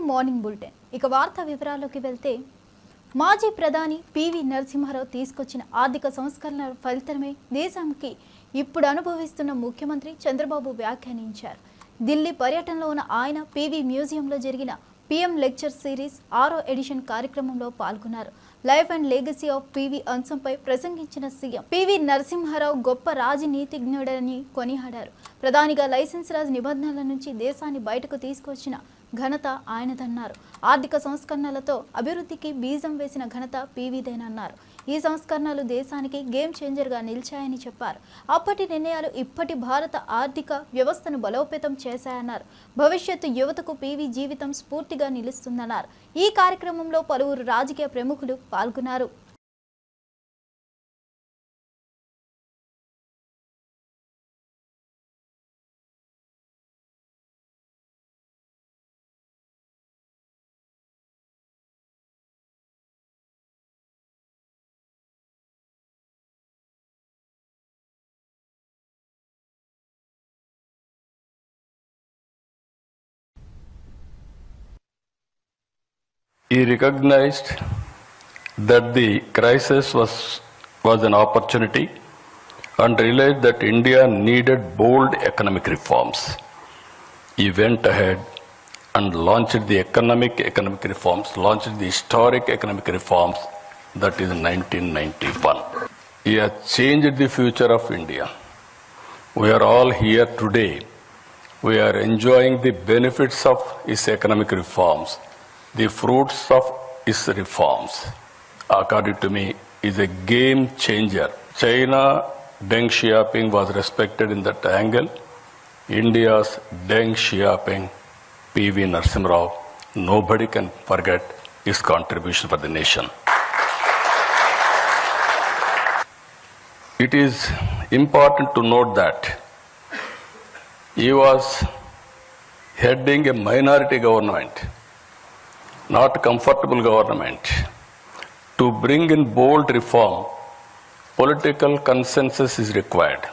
Morning bulletin. ఇక వార్తా వివరాల్లోకి వెళ్తే మాజీ ప్రధాని పివి నరసింహారావు తీసుకొచ్చిన ఆర్థిక సంస్కరణల ఫలితమే దేశానికి ఇప్పుడు అనుభవిస్తున్న ముఖ్యమంత్రి చంద్రబాబు వ్యాఖ్యానించారు. ఢిల్లీ పర్యటనలో ఉన్న ఆయన పివి మ్యూజియంలో జరిగిన పీఎం లెక్చర్ సిరీస్ 6వ ఎడిషన్ కార్యక్రమంలో పాల్గొన్నారు. Life and legacy of PV అంశంపై ప్రసంగించిన సీఎం పివి నరసింహారావు గొప్ప రాజనీతిజ్ఞుడని కొనియాడారు. ప్రధానిగా లైసెన్స్ రాజ్ నిబంధనల నుంచి దేశాన్ని బయటకు తీసుకొచ్చిన ఘనత ఆయనదన్నారు. ఆర్థిక సంస్కరణలతో అభివృద్ధికి బీజం వేసిన ఘనత పివిదేనన్నారు. ఈ సంస్కరణలు దేశానికి గేమ్ చేంజర్గా నిలిచాయని చెప్పారు. అప్పటి నిర్ణయాలు ఇప్పటి భారత ఆర్థిక వ్యవస్థను బలోపేతం చేశాయన్నారు. భవిష్యత్తు యువతకు పివి జీవితం స్ఫూర్తిగా నిలుస్తుందన్నారు. ఈ కార్యక్రమంలో పలువురు రాజకీయ ప్రముఖులు పాల్గొన్నారు. He recognized that the crisis was an opportunity and realized that India needed bold economic reforms. He went ahead and launched the economic reforms, launched the historic economic reforms, that is 1991. He has changed the future of India. We are all here today. We are enjoying the benefits of his economic reforms. The fruits of his reforms, according to me, is a game changer. China Deng Xiaoping was respected in that angle. India's Deng Xiaoping, PV Narasimha Rao, nobody can forget his contribution for the nation. It is important to note that he was heading a minority government, not comfortable government. To bring in bold reform, political consensus is required.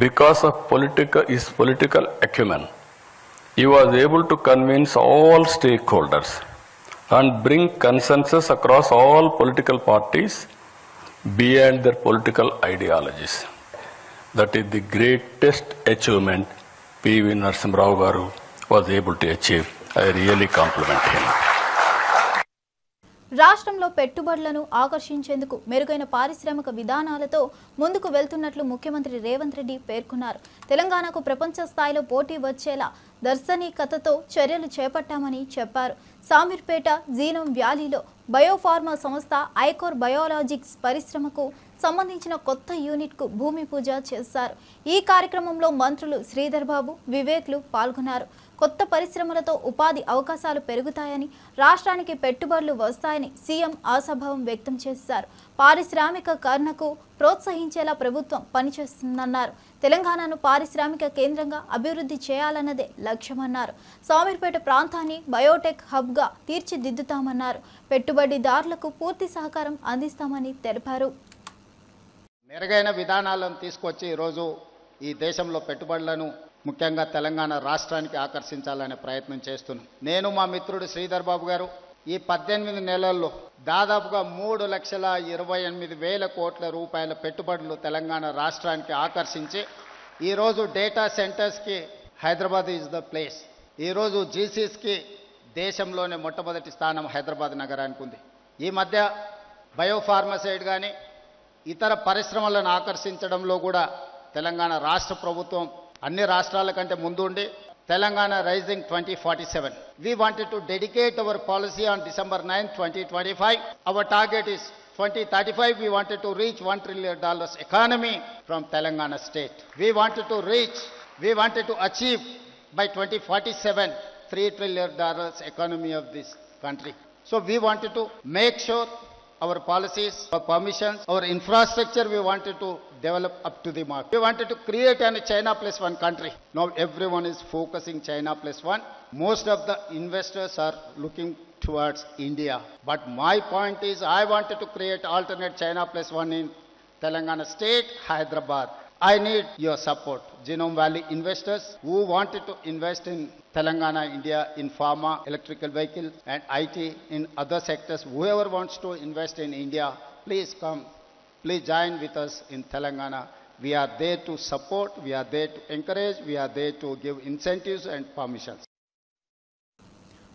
Because of his political acumen, he was able to convince all stakeholders and bring consensus across all political parties beyond their political ideologies. That is the greatest achievement PV Narasimha Rao garu was able to achieve. I really compliment him. రాష్ట్రంలో పెట్టుబడులను ఆకర్షించేందుకు మెరుగైన పారిశ్రామిక విధానాలతో ముందుకు వెళ్తున్నట్లు ముఖ్యమంత్రి రేవంత్ రెడ్డి పేర్కొన్నారు. తెలంగాణకు ప్రపంచ స్థాయిలో పోటీ వచ్చేలా దర్శనీయతతో చర్యలు చేపట్టామని చెప్పారు. సామీర్పేట జీనోమ్ వ్యాలీలో బయోఫార్మా సంస్థ ఐకోర్ బయోలాజిక్స్ పరిశ్రమకు సంబంధించిన కొత్త యూనిట్కు భూమి పూజ చేశారు. ఈ కార్యక్రమంలో మంత్రులు శ్రీధర్ బాబు, వివేక్లు పాల్గొన్నారు. కొత్త పరిశ్రమలతో ఉపాధి అవకాశాలు పెరుగుతాయని, రాష్ట్రానికి పెట్టుబడులు వస్తాయని సీఎం ఆశాభావం వ్యక్తం చేశారు. పారిశ్రామికీకరణకు ప్రోత్సహించేలా ప్రభుత్వం పనిచేస్తుందన్నారు. తెలంగాణను పారిశ్రామిక కేంద్రంగా అభివృద్ధి చేయాలన్నదే లక్ష్యమన్నారు. సామీర్పేట ప్రాంతాన్ని బయోటెక్ హబ్గా తీర్చిదిద్దుతామన్నారు. పెట్టుబడిదారులకు పూర్తి సహకారం అందిస్తామని తెలిపారు. మెరుగైన విధానాలను తీసుకొచ్చి ఈరోజు ఈ దేశంలో పెట్టుబడులను ముఖ్యంగా తెలంగాణ రాష్ట్రానికి ఆకర్షించాలనే ప్రయత్నం చేస్తున్నాం. నేను మా మిత్రుడు శ్రీధర్ బాబు గారు ఈ 18 నెలల్లో దాదాపుగా 3,28,000 కోట్ల రూపాయల పెట్టుబడులు తెలంగాణ రాష్ట్రానికి ఆకర్షించి ఈరోజు డేటా సెంటర్స్కి హైదరాబాద్ ఈజ్ ద ప్లేస్. ఈరోజు జీసీస్కి దేశంలోనే మొట్టమొదటి స్థానం హైదరాబాద్ నగరానికి ఉంది. ఈ మధ్య బయోఫార్మసైడ్ కానీ ఇతర పరిశ్రమలను ఆకర్షించడంలో కూడా తెలంగాణ రాష్ట్ర ప్రభుత్వం అన్ని రాష్ట్రాల కంటే ముందు ఉండి Telangana rising 2047. We wanted to dedicate our policy on December 9, 2025. Our target is 2035. We wanted to reach $1 trillion economy from Telangana state. We wanted to achieve by 2047 $3 trillion economy of this country. So we wanted to make sure our policies, our permissions, our infrastructure, we wanted to develop up to the mark. We wanted to create a China plus one country. Now everyone is focusing China plus one. Most of the investors are looking towards India. But my point is, I wanted to create alternate China plus one in Telangana state, Hyderabad. I need your support. Genome Valley investors who wanted to invest in Telangana, India, in pharma, electrical vehicle and IT, in other sectors, whoever wants to invest in India, please come. Please join with us in Telangana. We are there to support, we are there to encourage, we are there to give incentives and permissions.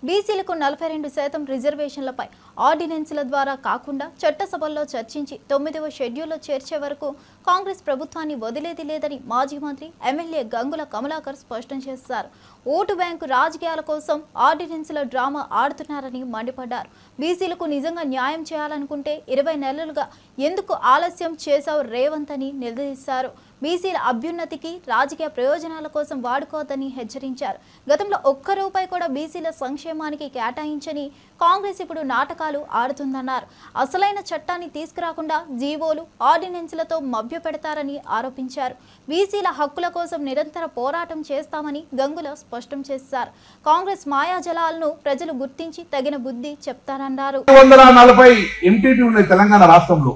బీసీలకు 42% రిజర్వేషన్లపై ఆర్డినెన్స్ల ద్వారా కాకుండా చట్టసభల్లో చర్చించి 9వ షెడ్యూల్లో చేర్చే వరకు కాంగ్రెస్ ప్రభుత్వాన్ని వదిలేది లేదని మాజీ మంత్రి ఎమ్మెల్యే గంగుల కమలాకర్ స్పష్టం చేశారు. ఓటు బ్యాంకు రాజకీయాల కోసం ఆర్డినెన్స్ల డ్రామా ఆడుతున్నారని మండిపడ్డారు. బీసీలకు నిజంగా న్యాయం చేయాలనుకుంటే 20 నెలలుగా ఎందుకు ఆలస్యం చేశావు రేవంత్ అని నిలదీశారు. బీసీల అభ్యున్నతికి రాజకీయ ప్రయోజనాల కోసం వాడుకోవద్దని హెచ్చరించారు. గతంలో ఒక్క రూపాయి కూడా బీసీల సంక్షేమానికి కేటాయించని కాంగ్రెస్ ఇప్పుడు నాటకాలు ఆడుతుందన్నారు. అసలైన చట్టాన్ని తీసుకురాకుండా జీవోలు ఆర్డినెన్స్లతో మభ్యపెడతారని ఆరోపించారు. బీసీల హక్కుల కోసం నిరంతర పోరాటం చేస్తామని గంగుల స్పష్టం చేశారు. కాంగ్రెస్ మాయాజలాలను ప్రజలు గుర్తించి తగిన బుద్ధి చెప్తారన్నారు. 540 ఎంటీపీ ఉన్నాయి తెలంగాణ రాష్ట్రంలో,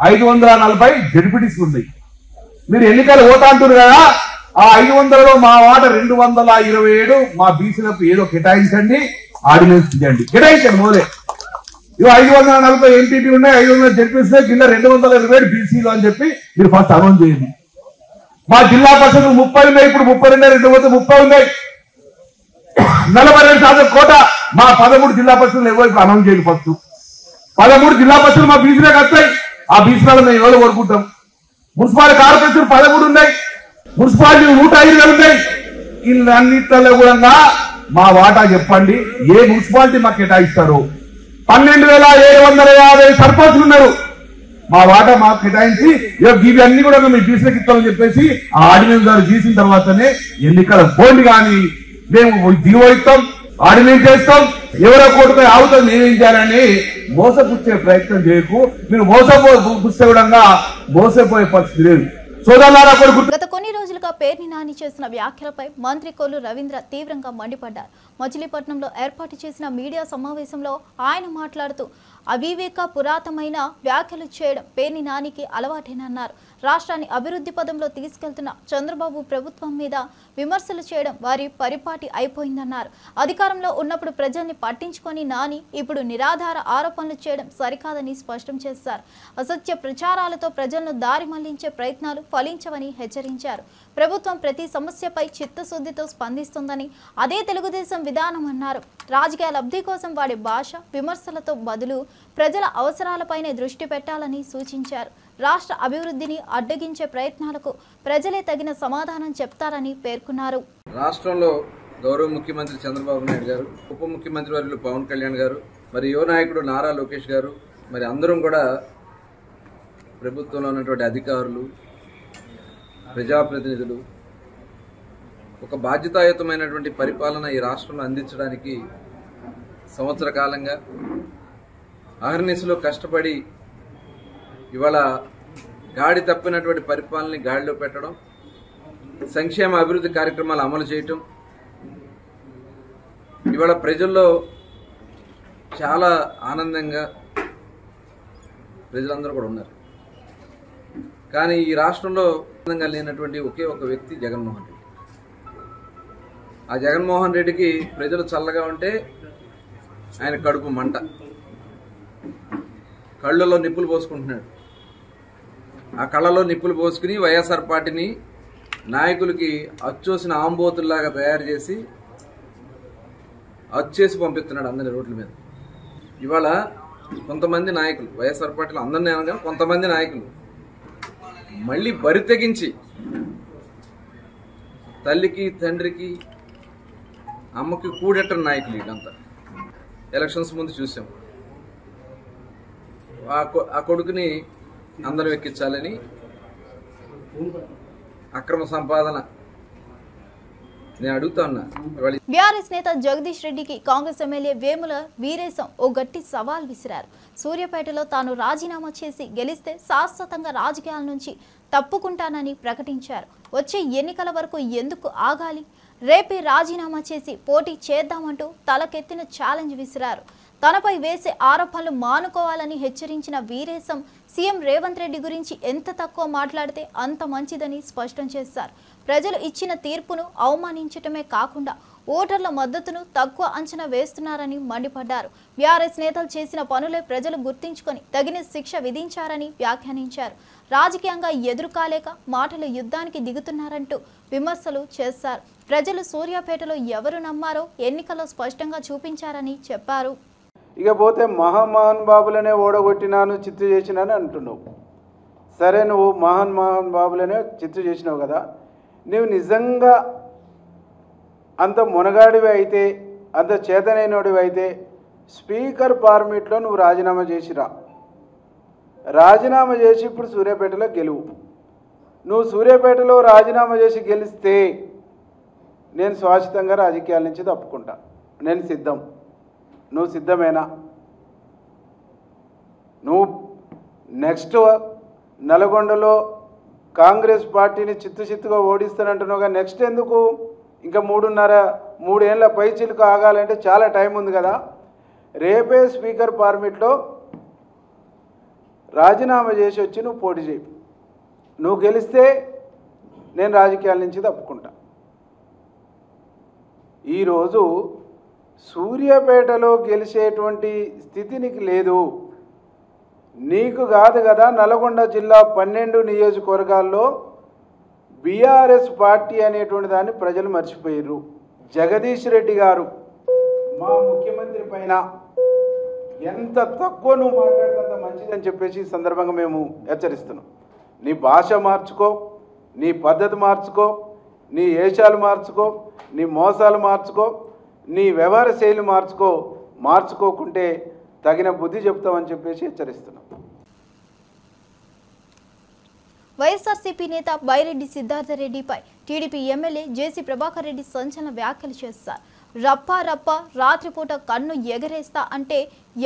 540 జడ్పీటీసీ ఉన్నాయి. మీరు ఎన్నికలు పోతా అంటున్నారు కదా, ఆ 500లో మా వాట 227 మా బీసీలకు ఏదో కేటాయించండి, ఆర్డినెన్స్ చేయండి, కేటాయించండి మొదలే. ఇవి 540 ఎంపీపీ ఉన్నాయి, 500 జడ్పీసీ కింద 227 బీసీలు అని చెప్పి మీరు ఫస్ట్ అనౌన్స్ చేయండి. మా జిల్లా పరిషత్లు 30 ఉన్నాయి, ఇప్పుడు 32 30 ఉన్నాయి. 42% కోట మా 13 జిల్లా పరిషత్లు ఎవరు ఇప్పుడు అనౌన్స్ చేయండి. ఫస్ట్ 13 జిల్లా పరిషత్లు మా బీసీలకు వస్తాయి, ఆ బీసీలలో మేము ఎవరు కోరుకుంటాం. మున్సిపాలిటీ కార్పొరేషన్ 13 ఉన్నాయి, మున్సిపాలిటీ 105 ఉన్నాయి. ఇవన్నిటిలో కూడా మా వాటా చెప్పండి, ఏ మున్సిపాలిటీ మాకు కేటాయిస్తారు. 12,750 సర్పంచులు ఉన్నారు, మా వాటా మాకు కేటాయించి ఇవన్నీ కూడా మీ బీసీలకు ఇస్తామని చెప్పేసి ఆ ఆర్డినెన్స్ ద్వారా గీసిన తర్వాతనే ఎన్నికల బోండి కానీ మేము జీవో ఇస్తాం, ఆర్డినెన్స్ చేస్తాం, ఎవరో కోటుపై ఆవుతాం మేమేం చేయాలని మోసపుచ్చే ప్రయత్నం చేయకు. మీరు మోసపుచ్చే విధంగా మోసపోయే పరిస్థితి లేదు. గత కొన్ని రోజులుగా పేర్ని నాని చేసిన వ్యాఖ్యలపై మంత్రి కొల్లు రవీంద్ర తీవ్రంగా మండిపడ్డారు. మచిలీపట్నంలో ఏర్పాటు చేసిన మీడియా సమావేశంలో ఆయన మాట్లాడుతూ అవివేక పురాతనమైన వ్యాఖ్యలు చేయడం పేర్ని నానికి అలవాటేనన్నారు. రాష్ట్రాన్ని అభివృద్ధి పదంలో తీసుకెళ్తున్న చంద్రబాబు ప్రభుత్వం మీద విమర్శలు చేయడం వారి పరిపాటి అయిపోయిందన్నారు. అధికారంలో ఉన్నప్పుడు ప్రజల్ని పట్టించుకొని నాని ఇప్పుడు నిరాధార ఆరోపణలు చేయడం సరికాదని స్పష్టం చేశారు. అసత్య ప్రచారాలతో ప్రజలను దారి మళ్లించే ప్రయత్నాలు ఫలించవని హెచ్చరించారు. ప్రభుత్వం ప్రతి సమస్యపై చిత్తశుద్ధితో స్పందిస్తుందని, అదే తెలుగుదేశం విధానం అన్నారు. రాజకీయ లబ్ధి కోసం వాడే భాష విమర్శలతో బదులు ప్రజల అవసరాలపైనే దృష్టి పెట్టాలని సూచించారు. రాష్ట్ర అభివృద్ధిని అడ్డగించే ప్రయత్నాలకు ప్రజలే తగిన సమాధానం చెప్తారని పేర్కొన్నారు. రాష్ట్రంలో గౌరవ ముఖ్యమంత్రి చంద్రబాబు నాయుడు గారు, ఉప ముఖ్యమంత్రి వర్యులు పవన్ కళ్యాణ్ గారు, మరి యువ నాయకుడు నారా లోకేష్ గారు, మరి అందరం కూడా ప్రభుత్వంలో ఉన్నటువంటి అధికారులు, ప్రజాప్రతినిధులు ఒక బాధ్యతాయుతమైనటువంటి పరిపాలన ఈ రాష్ట్రంలో అందించడానికి సంవత్సర కాలంగా అహర్నిశలో కష్టపడి ఇవాళ గాడి తప్పినటువంటి పరిపాలనని గాడిలో పెట్టడం, సంక్షేమ అభివృద్ధి కార్యక్రమాలు అమలు చేయటం, ఇవాళ ప్రజల్లో చాలా ఆనందంగా ప్రజలందరూ కూడా ఉన్నారు. కానీ ఈ రాష్ట్రంలో ఆనందంగా లేనటువంటి ఒకే ఒక వ్యక్తి జగన్మోహన్ రెడ్డి. ఆ జగన్మోహన్ రెడ్డికి ప్రజలు చల్లగా ఉంటే ఆయన కడుపు మంట, కళ్ళలో నిప్పులు పోసుకుంటున్నాడు. ఆ కళ్ళలో నిప్పులు పోసుకుని వైఎస్ఆర్ పార్టీని నాయకులకి అచ్చోసిన ఆంబోతుల్లాగా తయారు చేసి అచ్చేసి పంపిస్తున్నాడు అందరి రోడ్ల మీద. ఇవాళ కొంతమంది నాయకులు, వైఎస్ఆర్ పార్టీలో అందరినీ అనగా కొంతమంది నాయకులు మళ్ళీ బరి తెగించి తల్లికి తండ్రికి అమ్మకి కూడెట్టని నాయకులు ఇదంతా ఎలక్షన్స్ ముందు చూసాం. ఆ కొడుకుని అందరూ ఎక్కించాలని అక్రమ సంపాదన. నేను అడుగుతా ఉన్నా, బీఆర్ఎస్ నేత జగదీష్ రెడ్డికి కాంగ్రెస్ ఎమ్మెల్యే వేముల వీరేశం ఓ గట్టి సవాల్ విసిరారు. సూర్యాపేటలో తాను రాజీనామా చేసి గెలిస్తే శాశ్వతంగా రాజకీయాల నుంచి తప్పుకుంటానని ప్రకటించారు. వచ్చే ఎన్నికల వరకు ఎందుకు ఆగాలి? రేపే రాజీనామా చేసి పోటీ చేద్దామంటూ తలకెత్తిన ఛాలెంజ్ విసిరారు. తనపై వేసే ఆరోపణలు మానుకోవాలని హెచ్చరించిన వీరేశం సీఎం రేవంత్ రెడ్డి గురించి ఎంత తక్కువ మాట్లాడితే అంత మంచిదని స్పష్టం చేశారు. ప్రజలు ఇచ్చిన తీర్పును అవమానించటమే కాకుండా ఓటర్ల మద్దతును తక్కువ అంచనా వేస్తున్నారని మండిపడ్డారు. బీఆర్ఎస్ నేతలు చేసిన పనులే ప్రజలు గుర్తించుకొని తగిన శిక్ష విధించారని వ్యాఖ్యానించారు. రాజకీయంగా ఎదురుకాలేక మాటల యుద్ధానికి దిగుతున్నారంటూ విమర్శలు చేశారు. ప్రజలు సూర్యాపేటలో ఎవరు నమ్మారో ఎన్నికల్లో స్పష్టంగా చూపించారని చెప్పారు. ఇకపోతే మహాన్ బాబులనే ఓడగొట్టినాను, చిత్తు చేసినాను అంటున్నావు. సరే, నువ్వు మహాన్ బాబులనే చిత్తు చేసినావు కదా. నువ్వు నిజంగా అంత మునగాడివి అయితే, అంత చేతనైనడివి అయితే స్పీకర్ ఫార్మేట్లో నువ్వు రాజీనామా చేసిరా. రాజీనామా చేసి ఇప్పుడు సూర్యాపేటలో గెలువు. నువ్వు సూర్యాపేటలో రాజీనామా చేసి గెలిస్తే నేను శాశ్వతంగా రాజకీయాల నుంచి తప్పుకుంటా. నేను సిద్ధం. నువ్వు సిద్ధమేనా? నువ్వు నెక్స్ట్ నల్గొండలో కాంగ్రెస్ పార్టీని చిత్తుగా ఓడిస్తానంటున్నావుగా. నెక్స్ట్ ఎందుకు? ఇంకా 3 ఏళ్ళ పైచిలుకు ఆగాలంటే చాలా టైం ఉంది కదా. రేపే స్పీకర్ ఫార్మేట్లో రాజీనామా చేసి వచ్చి నువ్వు పోటీ చేయి. నువ్వు గెలిస్తే నేను రాజకీయాల నుంచి తప్పుకుంటా. ఈరోజు సూర్యాపేటలో గెలిచేటువంటి స్థితి నీకు లేదు. నీకు కాదు కదా, నల్గొండ జిల్లా 12 నియోజకవర్గాల్లో బీఆర్ఎస్ పార్టీ అనేటువంటి దాన్ని ప్రజలు మర్చిపోయారు. జగదీష్ రెడ్డి గారు మా ముఖ్యమంత్రి పైన ఎంత తక్కువ నువ్వు మాట్లాడితే అంత మంచిదని చెప్పేసి ఈ సందర్భంగా మేము హెచ్చరిస్తున్నాం. నీ భాష మార్చుకో, నీ పద్ధతి మార్చుకో, నీ ఏషాలు మార్చుకో, నీ మోసాలు మార్చుకో, నీ వ్యవహార శైలి మార్చుకోకుంటే తగిన బుద్ధి చెప్తామని చెప్పేసి హెచ్చరిస్తున్నాం. వైఎస్ఆర్సీపీ నేత బైరెడ్డి సిద్ధార్థ రెడ్డిపై టీడీపీ ఎమ్మెల్యే జేసీ ప్రభాకర్ రెడ్డి సంచలన వ్యాఖ్యలు చేశారు. రప్ప రాత్రిపూట కన్ను ఎగరేస్తా అంటే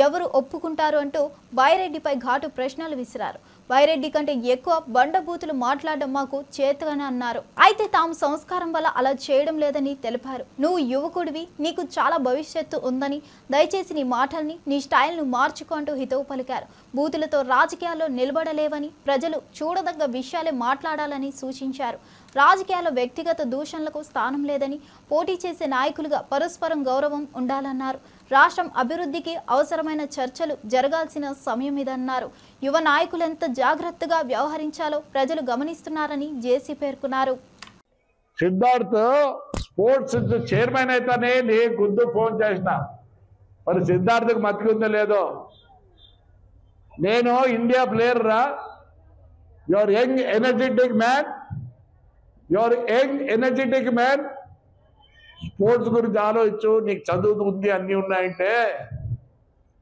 ఎవరు ఒప్పుకుంటారు అంటూ బైరెడ్డిపై ఘాటు ప్రశ్నలు విసిరారు. బైరెడ్డి కంటే ఎక్కువ బండబూతులు మాట్లాడడం మాకు చేతగానే అన్నారు. అయితే తాము సంస్కారం వల్ల అలా చేయడం లేదని తెలిపారు. నువ్వు యువకుడివి, నీకు చాలా భవిష్యత్తు ఉందని, దయచేసి నీ మాటల్ని, నీ స్టైల్ను మార్చుకో అంటూ హితవు పలికారు. బూతులతో రాజకీయాల్లో నిలబడలేవని, ప్రజలు చూడదగ్గ విషయాలే మాట్లాడాలని సూచించారు. రాజకీయాల్లో వ్యక్తిగత దూషణలకు స్థానం లేదని, పోటీ చేసే నాయకులుగా పరస్పరం గౌరవం ఉండాలన్నారు. రాష్ట్రం అభివృద్ధికి అవసరమైన చర్చలు జరగాల్సిన సమయం ఇదన్నారు. యువ నాయకులు ఎంత జాగ్రత్తగా వ్యవహరించాలో ప్రజలు గమనిస్తున్నారని జేసీ పేర్కొన్నారు. సిద్ధార్థ్ స్పోర్ట్స్ చైర్మన్ అయితేనే నీ గుద్దు ఫోన్ చేసిన, మరి సిద్ధార్థకు మతికుందో లేదో. నేను ఇండియా ప్లేయర్ రా. Your young energetic man. Sports గురించి ఆలోచించు. నీకు చదువు ఉంది, అన్నీ ఉన్నాయంటే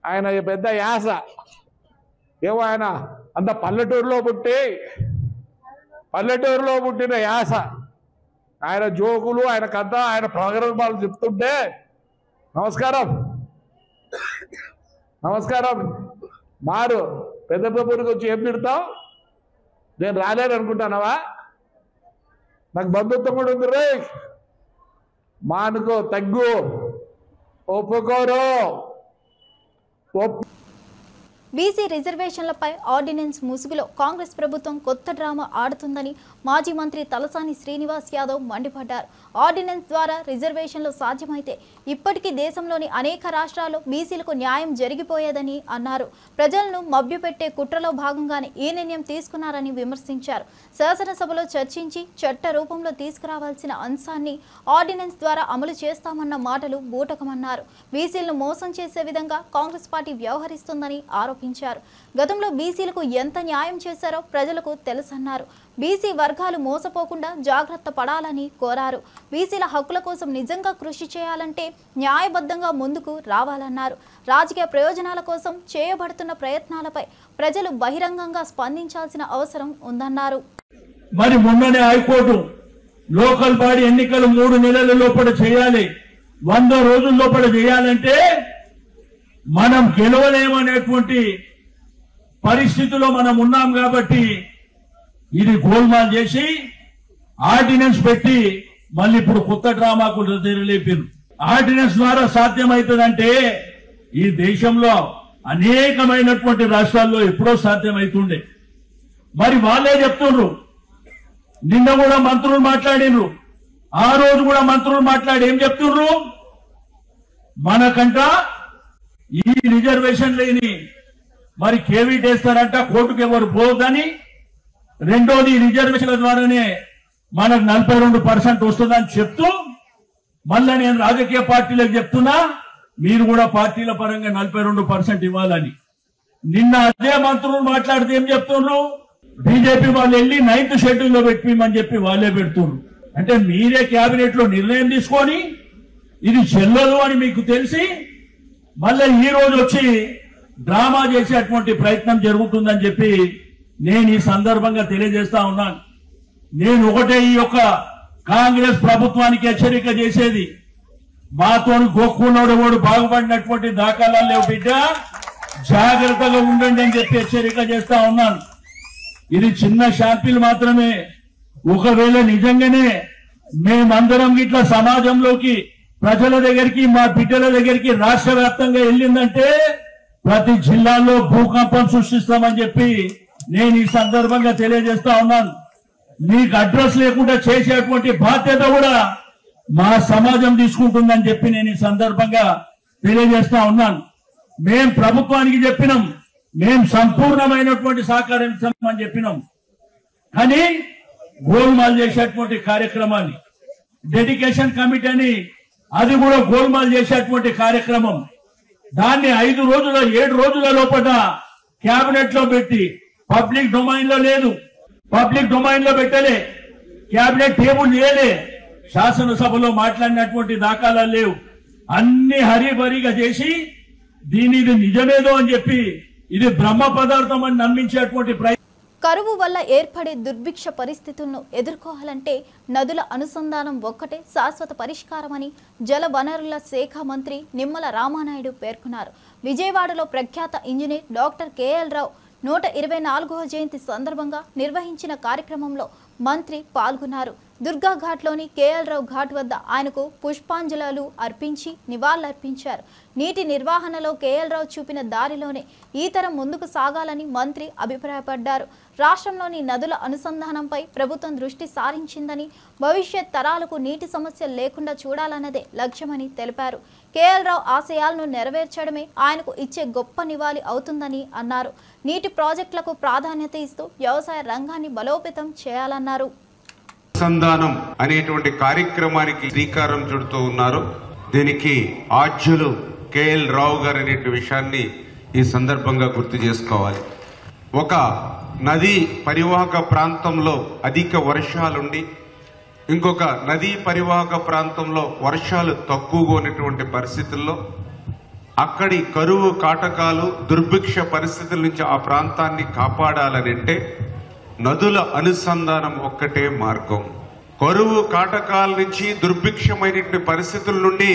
ఆయన పెద్ద యాస ఏమో. ఆయన అంత పల్లెటూరులో పుట్టిన యాస. ఆయన జోకులు, ఆయన కథ, ఆయన ప్రోగ్రామాలు చెప్తుంటే నమస్కారం మారు పెద్ద పెద్దరికి వచ్చి ఏం తిడతావు? నేను రాలేను అనుకుంటానవా? నాకు బంధుత్వం కూడా ఉంది రే. మానుకో, తగ్గు, ఒప్పుకోరు. బీసీ రిజర్వేషన్లపై ఆర్డినెన్స్ ముసుగులో కాంగ్రెస్ ప్రభుత్వం కొత్త డ్రామా ఆడుతుందని మాజీ మంత్రి తలసాని శ్రీనివాస్ యాదవ్ మండిపడ్డారు. ఆర్డినెన్స్ ద్వారా రిజర్వేషన్లు సాధ్యమైతే ఇప్పటికీ దేశంలోని అనేక రాష్ట్రాల్లో బీసీలకు న్యాయం జరిగిపోయేదని అన్నారు. ప్రజలను మభ్యపెట్టే కుట్రలో భాగంగానే ఈ నిర్ణయం తీసుకున్నారని విమర్శించారు. శాసనసభలో చర్చించి చట్ట రూపంలో తీసుకురావాల్సిన అంశాన్ని ఆర్డినెన్స్ ద్వారా అమలు చేస్తామన్న మాటలు బూటకమన్నారు. బీసీలను మోసం చేసే విధంగా కాంగ్రెస్ పార్టీ వ్యవహరిస్తుందని ఆరోపించారు. గతంలో బీసీలకు ఎంత న్యాయం చేశారో ప్రజలకు తెలుసన్నారు. బీసీ వర్గాలు మోసపోకుండా జాగ్రత్త పడాలని కోరారు. బీసీల హక్కుల కోసం నిజంగా కృషి చేయాలంటే న్యాయబద్ధంగా ముందుకు రావాలన్నారు. రాజకీయ ప్రయోజనాల కోసం చేయబడుతున్న ప్రయత్నాలపై ప్రజలు బహిరంగంగా స్పందించాల్సిన అవసరం ఉందన్నారు. మరి మొన్ననే హైకోర్టు లోకల్ బాడీ ఎన్నికలు 3 నెలల లోపల చేయాలి, 100 రోజుల లోపల చేయాలంటే మనం గెలవలేమనేటువంటి పరిస్థితిలో మనం ఉన్నాం. కాబట్టి ఇది గోల్మాల్ చేసి ఆర్డినెన్స్ పెట్టి మళ్ళీ ఇప్పుడు కొత్త డ్రామాకు తెరలేపారు. ఆర్డినెన్స్ ద్వారా సాధ్యమవుతుందంటే ఈ దేశంలో అనేకమైనటువంటి రాష్ట్రాల్లో ఎప్పుడో సాధ్యమవుతుండే. మరి వాళ్ళే చెప్తుండ్రు, నిన్న కూడా మంత్రులు మాట్లాడినరు, ఆ రోజు కూడా మంత్రులు మాట్లాడి ఏం చెప్తుండ్రు, మనకంట ఈ రిజర్వేషన్ లేని మరి కేవీట్ వేస్తారంట, కోర్టుకు ఎవరు పోదని. రెండోది రిజర్వేషన్ల ద్వారానే మనకు 42% వస్తుందని చెప్తూ మళ్ళా నేను రాజకీయ పార్టీలకు చెప్తున్నా, మీరు కూడా పార్టీల పరంగా 42% ఇవ్వాలని. నిన్న అదే మంత్రులు మాట్లాడితే ఏం చెప్తున్నారు, బీజేపీ వాళ్ళు వెళ్ళి 9th షెడ్యూల్లో పెట్టిమని చెప్పి వాళ్ళే పెడుతున్నారు. అంటే మీరే కేబినెట్ లో నిర్ణయం తీసుకొని ఇది చెల్లదు అని మీకు తెలిసి మళ్ళీ ఈ రోజు వచ్చి డ్రామా చేసేటువంటి ప్రయత్నం జరుగుతుందని చెప్పి నేను ఈ సందర్భంగా తెలియజేస్తా ఉన్నాను. నేను ఒకటే ఈ యొక్క కాంగ్రెస్ ప్రభుత్వానికి హెచ్చరిక చేసేది, మాతో గోక్కున్నాడు వాడు బాగుపడినటువంటి దాఖలాలు లేవు బిడ్డ, జాగ్రత్తగా ఉండండి అని చెప్పి హెచ్చరిక చేస్తా ఉన్నాను. ఇది చిన్న శాంపిల్ మాత్రమే. ఒకవేళ నిజంగానే మేమందరం ఇట్లా సమాజంలోకి, ప్రజల దగ్గరికి, మా బిడ్డల దగ్గరికి రాష్ట్ర వ్యాప్తంగా వెళ్ళిందంటే ప్రతి జిల్లాలో భూకంపం సృష్టిస్తామని చెప్పి నేను ఈ సందర్భంగా తెలియజేస్తా ఉన్నాను. మీకు అడ్రస్ లేకుండా చేసేటువంటి బాధ్యత కూడా మా సమాజం తీసుకుంటుందని చెప్పి నేను ఈ సందర్భంగా తెలియజేస్తా ఉన్నాను. మేం ప్రభుత్వానికి చెప్పినాం, మేం సంపూర్ణమైనటువంటి సహకారం ఇస్తామని చెప్పినాం. కానీ గోల్మాల్ చేసేటువంటి కార్యక్రమాన్ని, డెడికేషన్ కమిటీ అని అది కూడా గోల్మాల్ చేసేటువంటి కార్యక్రమం, దాన్ని 5 రోజుల 7 రోజుల లోపల కేబినెట్ లో పెట్టి పబ్లిక్ డొమైన్ లో లేదు, పబ్లిక్ డొమైన్ లో పెట్టలే, కేబినెట్ టేబుల్ చేయలే, శాసనసభలో మాట్లాడినటువంటి దాఖలాలు లేవు. అన్ని హరిబరిగా చేసి దీని ఇది నిజమేదో అని చెప్పి ఇది బ్రహ్మ పదార్థం అని నమ్మించేటువంటి ప్రయత్నం. కరువు వల్ల ఏర్పడే దుర్భిక్ష పరిస్థితులను ఎదుర్కోవాలంటే నదుల అనుసంధానం ఒక్కటే శాశ్వత పరిష్కారమని జల వనరుల శాఖ మంత్రి నిమ్మల రామానాయుడు పేర్కొన్నారు. విజయవాడలో ప్రఖ్యాత ఇంజనీర్ డాక్టర్ కేఎల్ రావు 124వ జయంతి సందర్భంగా నిర్వహించిన కార్యక్రమంలో మంత్రి పాల్గొన్నారు. దుర్గాఘాట్లోని కేఎల్ రావు ఘాట్ వద్ద ఆయనకు పుష్పాంజలాలు అర్పించి నివాళులర్పించారు. నీటి నిర్వహణలో కేఎల్ రావు చూపిన దారిలోనే ఈ తరం ముందుకు సాగాలని మంత్రి అభిప్రాయపడ్డారు. రాష్ట్రంలోని నదుల అనుసంధానంపై ప్రభుత్వం దృష్టి సారించిందని, భవిష్యత్ తరాలకు నీటి సమస్యలు లేకుండా చూడాలన్నదే లక్ష్యమని తెలిపారు. కేఎల్ రావు ఆశయాలను నెరవేర్చడమే ఆయనకు ఇచ్చే గొప్ప నివాళి అవుతుందని అన్నారు. నీటి ప్రాజెక్టులకు ప్రాధాన్యత ఇస్తూ వ్యవసాయ రంగాన్ని బలోపేతం చేయాలన్నారు. అనుసంధానం అనేటువంటి కార్యక్రమానికి శ్రీకారం చుడుతూ ఉన్నారు. దీనికి ఆద్యులు కేఎల్ రావు గారు అనే విషయాన్ని ఈ సందర్భంగా గుర్తు చేసుకోవాలి. ఒక నదీ పరివాహక ప్రాంతంలో అధిక వర్షాలుండి ఇంకొక నదీ పరివాహక ప్రాంతంలో వర్షాలు తక్కువగా ఉన్నటువంటి పరిస్థితుల్లో అక్కడి కరువు కాటకాలు, దుర్భిక్ష పరిస్థితుల నుంచి ఆ ప్రాంతాన్ని కాపాడాలనంటే నదుల అనుసంధానం ఒక్కటే మార్గం. కరువు కాటకాల నుంచి, దుర్భిక్షమైనటువంటి పరిస్థితుల నుండి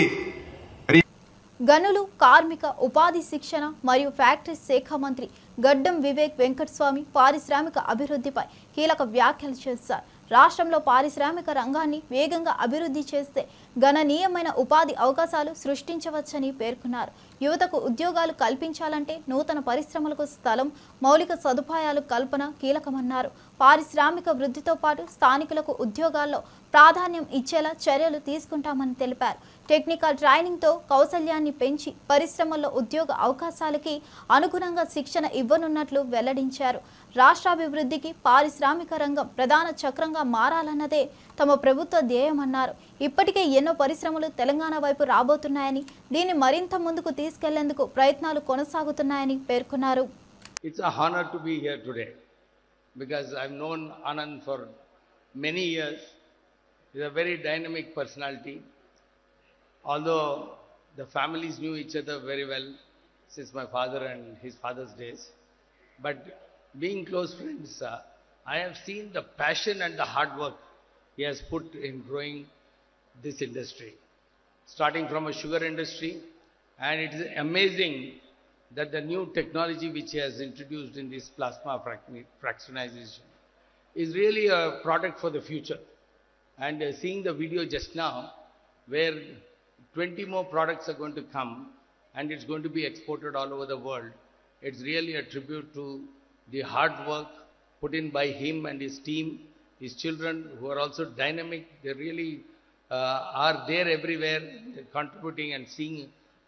గనులు, కార్మిక, ఉపాధి శిక్షణ మరియు ఫ్యాక్టరీ శాఖ మంత్రి గడ్డం వివేక్ వెంకటస్వామి పారిశ్రామిక అభివృద్ధిపై కీలక వ్యాఖ్యలు చేశారు. రాష్ట్రంలో పారిశ్రామిక రంగాన్ని వేగంగా అభివృద్ధి చేస్తే గణనీయమైన ఉపాధి అవకాశాలు సృష్టించవచ్చని పేర్కొన్నారు. యువతకు ఉద్యోగాలు కల్పించాలంటే నూతన పరిశ్రమలకు స్థలం, మౌలిక సదుపాయాలు కల్పన కీలకమన్నారు. పారిశ్రామిక వృద్ధితో పాటు స్థానికులకు ఉద్యోగాల్లో ప్రాధాన్యం ఇచ్చేలా చర్యలు తీసుకుంటామని తెలిపారు. టెక్నికల్ ట్రైనింగ్తో కౌశల్యాన్ని పెంచి పరిశ్రమల్లో ఉద్యోగ అవకాశాలకి అనుగుణంగా శిక్షణ ఇవ్వనున్నట్లు వెల్లడించారు. రాష్ట్రాభివృద్ధికి పారిశ్రామిక రంగం ప్రధాన చక్రంగా మారాలన్నదే తమ ప్రభుత్వ ధ్యేయమన్నారు. ఇప్పటికే ఎన్నో పరిశ్రమలు తెలంగాణ వైపు రాబోతున్నాయని, దీన్ని మరింత ముందుకు తీసుకెళ్లేందుకు ప్రయత్నాలు కొనసాగుతున్నాయని పేర్కొన్నారు. It's a honor to be here today because I've known Anand for many years. He's a very dynamic personality. Although the families knew each other very well since my father and his father's days, but being close friends, I have seen the passion and the hard work he has put in growing this industry, starting from a sugar industry, and it is amazing that the new technology which he has introduced in this plasma fractionization is really a product for the future. And seeing the video just now where 20 more products are going to come and it's going to be exported all over the world. It's really a tribute to the hard work put in by him and his team, his children who are also dynamic. They really are there everywhere, contributing and seeing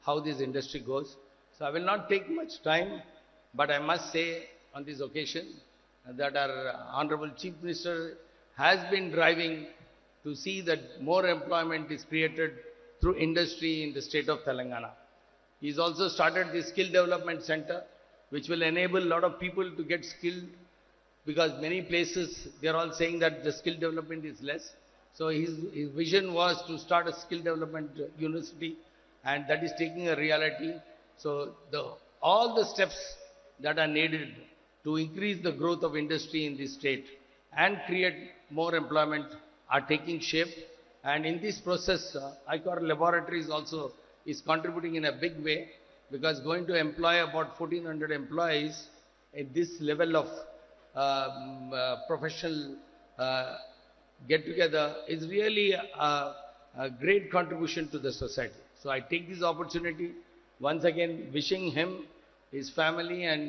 how this industry goes. So I will not take much time, but I must say on this occasion that our Honorable Chief Minister has been driving to see that more employment is created through industry in the state of Telangana. He's also started the Skill Development Center, which will enable a lot of people to get skilled, because many places they are all saying that the skill development is less. So his vision was to start a skill development university, and that is taking a reality. So all the steps that are needed to increase the growth of industry in this state and create more employment are taking shape. And in this process, ICOR Laboratories also is contributing in a big way, because going to employ about 1,400 employees at this level of professional get-together is really a great contribution to the society. So I take this opportunity once again wishing him, his family and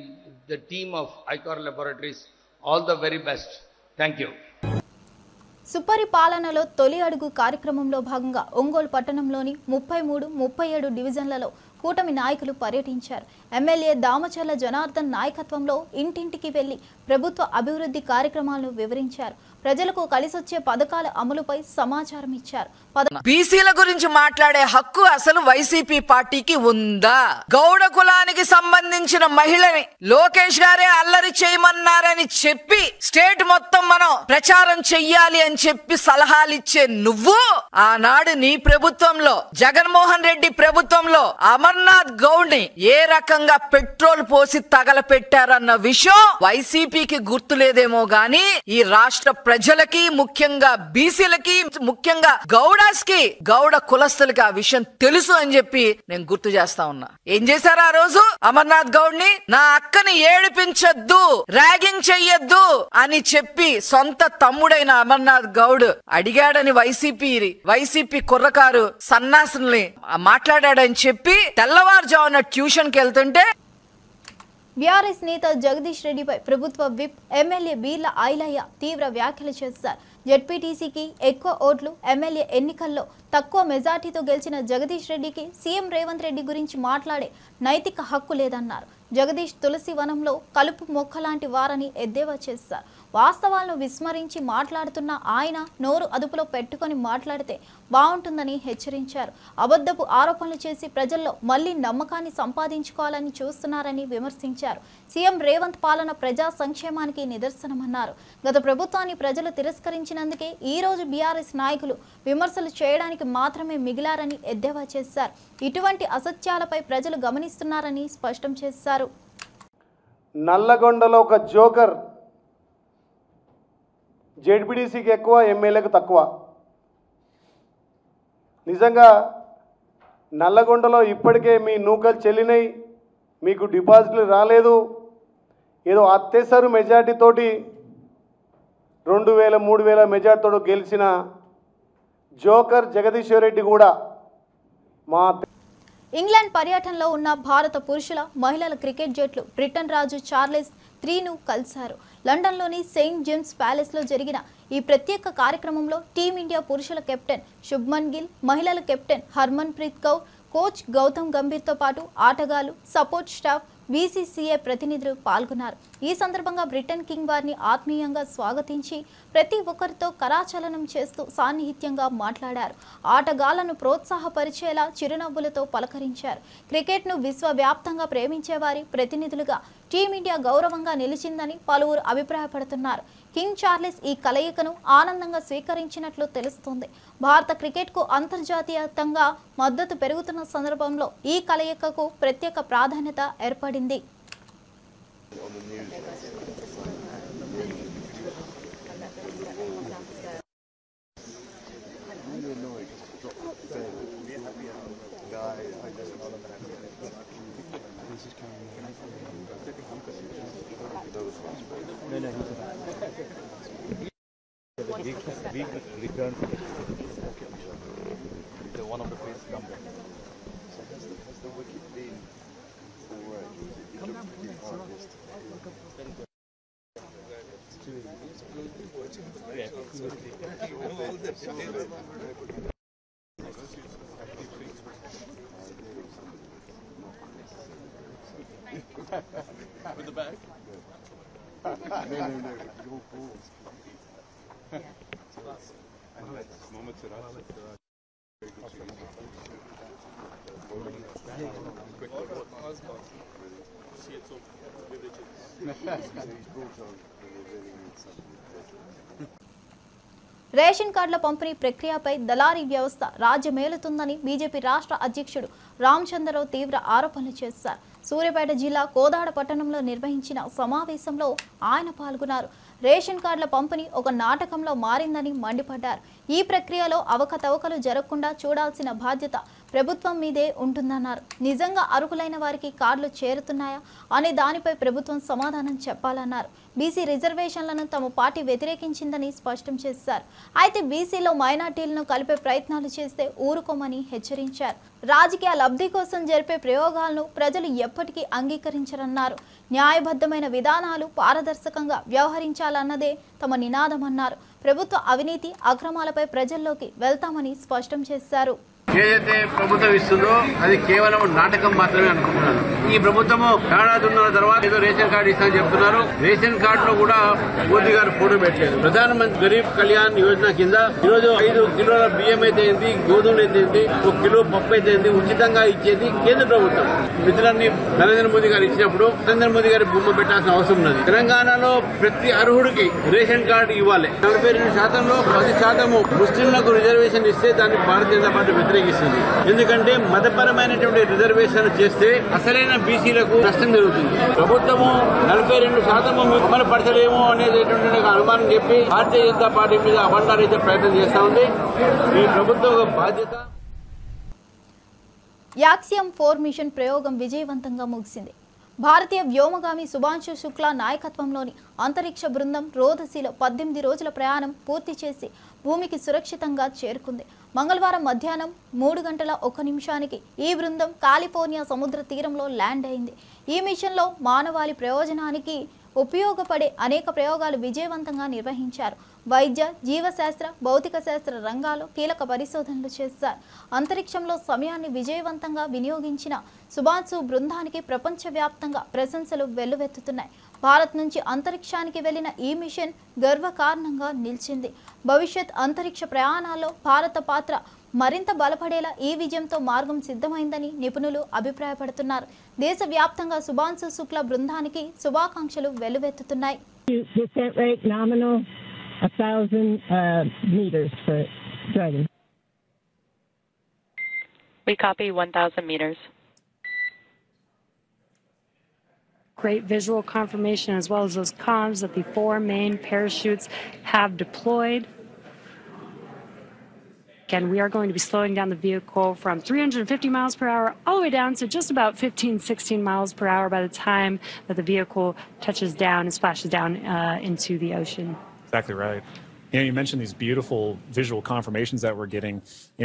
the team of ICOR Laboratories all the very best. Thank you. సుపరిపాలనలో తొలి అడుగు కార్యక్రమంలో భాగంగా ఒంగోలు పట్టణంలోని 33, 37 డివిజన్లలో కూటమి నాయకులు పర్యటించారు. MLA Damacharla Janardhan నాయకత్వంలో ఇంటింటికి వెళ్లి ప్రభుత్వ అభివృద్ధి కార్యక్రమాలను వివరించారు. ప్రజలకు కలిసొచ్చే పథకాల అమలుపై సమాచారం ఇచ్చారు. బీసీల గురించి మాట్లాడే హక్కు అసలు వైసీపీ పార్టీకి ఉందా? గౌడ కులానికి సంబంధించిన మహిళని లోకేష్ గారే అల్లరి చేయమన్నారని చెప్పి స్టేట్ మొత్తం మనం ప్రచారం చెయ్యాలి అని చెప్పి సలహాలు ఇచ్చే నువ్వు ఆనాడు నీ ప్రభుత్వంలో, జగన్మోహన్ రెడ్డి ప్రభుత్వంలో అమర్నాథ్ గౌడ్ ని ఏ రకంగా పెట్రోల్ పోసి తగలపెట్టారన్న విషయం వైసీపీకి గుర్తులేదేమో గాని ఈ రాష్ట్ర ప్రజలకి, ముఖ్యంగా బీసీలకి, ముఖ్యంగా గౌడాస్ కి, గౌడ కులస్తులకి ఆ విషయం తెలుసు అని చెప్పి నేను గుర్తు చేస్తా ఉన్నా. ఏం చేశారు ఆ రోజు? అమర్నాథ్ గౌడ్ ని నా అక్కని ఏడిపించొద్దు, ర్యాగింగ్ చెయ్యొద్దు అని చెప్పి సొంత తమ్ముడైన అమర్నాథ్ గౌడ్ అడిగాడని వైసీపీ కుర్రకారు సన్నాసుల్ని మాట్లాడాడని చెప్పి తెల్లవారుజామున ట్యూషన్ కి వెళ్తుంటే బీఆర్ఎస్ నేత జగదీష్ రెడ్డిపై ప్రభుత్వ విప్ ఎమ్మెల్యే బీర్ల ఐలయ్య తీవ్ర వ్యాఖ్యలు చేశారు. జెడ్పీటీసీకి ఎక్కువ ఓట్లు, ఎమ్మెల్యే ఎన్నికల్లో తక్కువ మెజార్టీతో గెలిచిన జగదీష్ రెడ్డికి సీఎం రేవంత్ రెడ్డి గురించి మాట్లాడే నైతిక హక్కు లేదన్నారు. జగదీష్ తులసి వనంలో కలుపు మొక్కలాంటి వారని ఎద్దేవా చేశారు. వాస్తవాలను విస్మరించి మాట్లాడుతున్న ఆయన నోరు అదుపులో పెట్టుకొని మాట్లాడితే బాగుంటుందని హెచ్చరించారు. అబద్ధపు ఆరోపణలు చేసి ప్రజల్లో మళ్లీ నమ్మకాన్ని సంపాదించుకోవాలని చూస్తున్నారని విమర్శించారు. సీఎం రేవంత్ పాలన ప్రజా సంక్షేమానికి నిదర్శనమన్నారు. గత ప్రభుత్వాన్ని ప్రజలు తిరస్కరించినందుకే ఈ రోజు బీఆర్ఎస్ నాయకులు విమర్శలు చేయడానికి మాత్రమే మిగిలారని ఎద్దేవా చేశారు. ఇటువంటి అసత్యాలపై ప్రజలు గమనిస్తున్నారని స్పష్టం చేశారు. నల్లగొండలో ఒక జోకర్, జెడ్పీటీసీకి ఎక్కువ, ఎమ్మెల్యేకు తక్కువ. నిజంగా నల్లగొండలో ఇప్పటికే మీ నూకలు చెల్లినాయి, మీకు డిపాజిట్లు రాలేదు. ఏదో అత్యవసర మెజార్టీతోటి 2000, 3000 మెజార్టీతో గెలిచిన జోకర్ జగదీశ్వర్ రెడ్డి కూడా మా ఇంగ్లాండ్ పర్యటనలో ఉన్న భారత పురుషుల, మహిళల క్రికెట్ జట్లు బ్రిటన్ రాజు చార్లెస్ 3ను కలిశారు. లండన్లోని సెయింట్ జేమ్స్ ప్యాలెస్లో జరిగిన ఈ ప్రత్యేక కార్యక్రమంలో టీమిండియా పురుషుల కెప్టెన్ శుభ్మన్ గిల్, మహిళల కెప్టెన్ హర్మన్ ప్రీత్ కౌర్, కోచ్ గౌతమ్ గంభీర్తో పాటు ఆటగాళ్లు, సపోర్ట్ స్టాఫ్, బీసీసీఐ ప్రతినిధులు పాల్గొన్నారు. ఈ సందర్భంగా బ్రిటన్ కింగ్ వారిని ఆత్మీయంగా స్వాగతించి ప్రతి ఒక్కరితో కరాచలనం చేస్తూ సాన్నిహిత్యంగా మాట్లాడారు. ఆటగాళ్లను ప్రోత్సాహపరిచేలా చిరునవ్వులతో పలకరించారు. క్రికెట్ను విశ్వవ్యాప్తంగా ప్రేమించేవారి ప్రతినిధులుగా టీమిండియా గౌరవంగా నిలిచిందని పలువురు అభిప్రాయపడుతున్నారు. కింగ్ చార్లెస్ ఈ కలయికను ఆనందంగా స్వీకరించినట్లు తెలుస్తోంది. భారత క్రికెట్కు అంతర్జాతీయంగా మద్దతు పెరుగుతున్న సందర్భంలో ఈ కలయికకు ప్రత్యేక ప్రాధాన్యత ఏర్పడింది. One of the places come back. So has the wicket been With the bag? Ration కార్డుల పంపిణీ ప్రక్రియపై దళారీ వ్యవస్థ రాజ్యమేలుతుందని బీజేపీ రాష్ట్ర అధ్యక్షుడు రామచంద్రరావు తీవ్ర ఆరోపణలు చేశారు. సూర్యాపేట జిల్లా కోదాడ పట్టణంలో నిర్వహించిన సమావేశంలో ఆయన పాల్గొన్నారు. రేషన్ కార్డుల పంపిణీ ఒక నాటకంలో మారిందని మండిపడ్డారు. ఈ ప్రక్రియలో అవకతవకలు జరగకుండా చూడాల్సిన బాధ్యత ప్రభుత్వం మీదే ఉంటుందన్నారు. నిజంగా అర్హులైన వారికి కార్డులు చేరుతున్నాయా అనే దానిపై ప్రభుత్వం సమాధానం చెప్పాలన్నారు. బీసీ రిజర్వేషన్లను తమ పార్టీ వ్యతిరేకించిందని స్పష్టం చేశారు. అయితే బీసీలో మైనార్టీలను కలిపే ప్రయత్నాలు చేస్తే ఊరుకోమని హెచ్చరించారు. రాజకీయ లబ్ధి కోసం జరిపే ప్రయోగాలను ప్రజలు ఎప్పటికీ అంగీకరించరన్నారు. న్యాయబద్ధమైన విధానాలు పారదర్శకంగా వ్యవహరించాలన్నదే తమ నినాదమన్నారు. ప్రభుత్వ అవినీతి అక్రమాలపై ప్రజల్లోకి వెళ్తామని స్పష్టం చేశారు. ఏదైతే ప్రభుత్వం ఇస్తుందో అది కేవలం నాటకం మాత్రమే అనుకుంటున్నారు. ఈ ప్రభుత్వము ఏడాదిన్నర తర్వాత ఏదో రేషన్ కార్డు ఇస్తామని చెప్తున్నారు. రేషన్ కార్డులో కూడా మోదీ గారు ఫోటో పెట్టలేదు. ప్రధానమంత్రి గరీబ్ కళ్యాణ్ యోజన కింద ఈరోజు 5 కిలోల బియ్యం అయితే ఏంటి, గోధుమలు అయితే ఏంటి, 1 కిలో పప్పు అయితే ఏంటి ఉచితంగా ఇచ్చేది కేంద్ర ప్రభుత్వం. నిధులన్నీ నరేంద్ర మోదీ గారు ఇచ్చినప్పుడు నరేంద్ర మోదీ గారి బొమ్మ పెట్టాల్సిన అవసరం ఉన్నది. తెలంగాణలో ప్రతి అర్హుడికి రేషన్ కార్డు ఇవ్వాలి. 42%లో 10% ముస్లింలకు రిజర్వేషన్ ఇస్తే దాన్ని భారతీయ జనతా పార్టీ వ్యతిరేకిస్తుంది. ఎందుకంటే మతపరమైనటువంటి రిజర్వేషన్ చేస్తే అసలైన బీసీలకు నష్టం జరుగుతుంది. ప్రభుత్వము 42% అమలు పరచలేమో అనేటువంటి అనుమానం చెప్పి భారతీయ జనతా పార్టీ మీద అబండారీత ప్రయత్నం చేస్తా ఉంది. ఈ ప్రభుత్వ బాధ్యత. యాక్సియం 4 మిషన్ ప్రయోగం విజయవంతంగా ముగిసింది. భారతీయ వ్యోమగామి శుభాంశు శుక్లా నాయకత్వంలోని అంతరిక్ష బృందం రోదసీలో 18 రోజుల ప్రయాణం పూర్తి చేసి భూమికి సురక్షితంగా చేరుకుంది. మంగళవారం మధ్యాహ్నం 3:01 ఈ బృందం కాలిఫోర్నియా సముద్ర తీరంలో ల్యాండ్ అయింది. ఈ మిషన్లో మానవాళి ప్రయోజనానికి ఉపయోగపడే అనేక ప్రయోగాలు విజయవంతంగా నిర్వహించారు. వైద్య, జీవశాస్త్ర, భౌతిక శాస్త్ర రంగాల్లో కీలక పరిశోధనలు చేశారు. అంతరిక్షంలో సమయాన్ని విజయవంతంగా వినియోగించిన శుభాంశు బృందానికి ప్రపంచవ్యాప్తంగా ప్రశంసలు వెల్లువెత్తుతున్నాయి. భారత్ నుంచి అంతరిక్షానికి వెళ్లిన ఈ మిషన్ గర్వకారణంగా నిలిచింది. భవిష్యత్ అంతరిక్ష ప్రయాణాల్లో భారత పాత్ర మరింత బలపడేలా ఈ విజయంతో మార్గం సిద్ధమైందని నిపుణులు అభిప్రాయపడుతున్నారు. దేశవ్యాప్తంగా శుభాంశు శుక్లా బృందానికి శుభాకాంక్షలు వెల్లువెత్తుతున్నాయి. 1,000 meters for Dragon. We copy 1,000 meters. Great visual confirmation as well as those comms that the 4 main parachutes have deployed. Again, we are going to be slowing down the vehicle from 350 miles per hour all the way down to just about 15-16 miles per hour by the time that the vehicle touches down and splashes down into the ocean. Exactly right. You mentioned these beautiful visual confirmations that we're getting.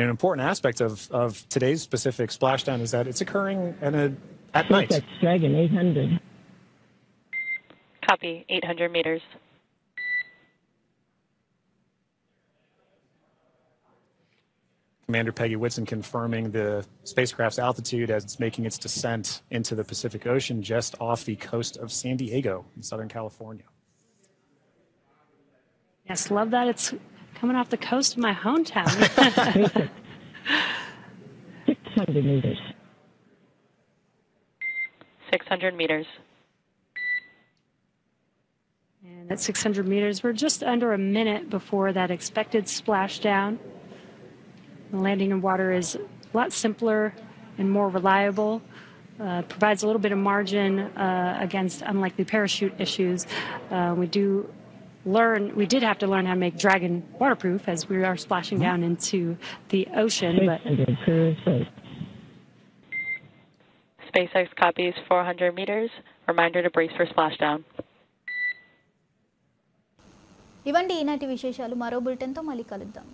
An important aspect of today's specific splashdown is that it's occurring at night. Dragon 800. Copy 800 meters. Commander Peggy Whitson confirming the spacecraft's altitude as it's making its descent into the Pacific Ocean just off the coast of San Diego in Southern California. Yes, love that it's coming off the coast of my hometown. 600 meters. 600 meters. And at 600 meters, we're just under a minute before that expected splashdown. The landing in water is a lot simpler and more reliable. Provides a little bit of margin against unlikely parachute issues. We did have to learn how to make Dragon waterproof as we are splashing down into the ocean. But SpaceX copies 400 meters. Reminder to brace for splashdown. ఇవండి ఈనాటి విశేషాలు. మరో బులెటిన్తో మళ్ళీ కలుద్దాం.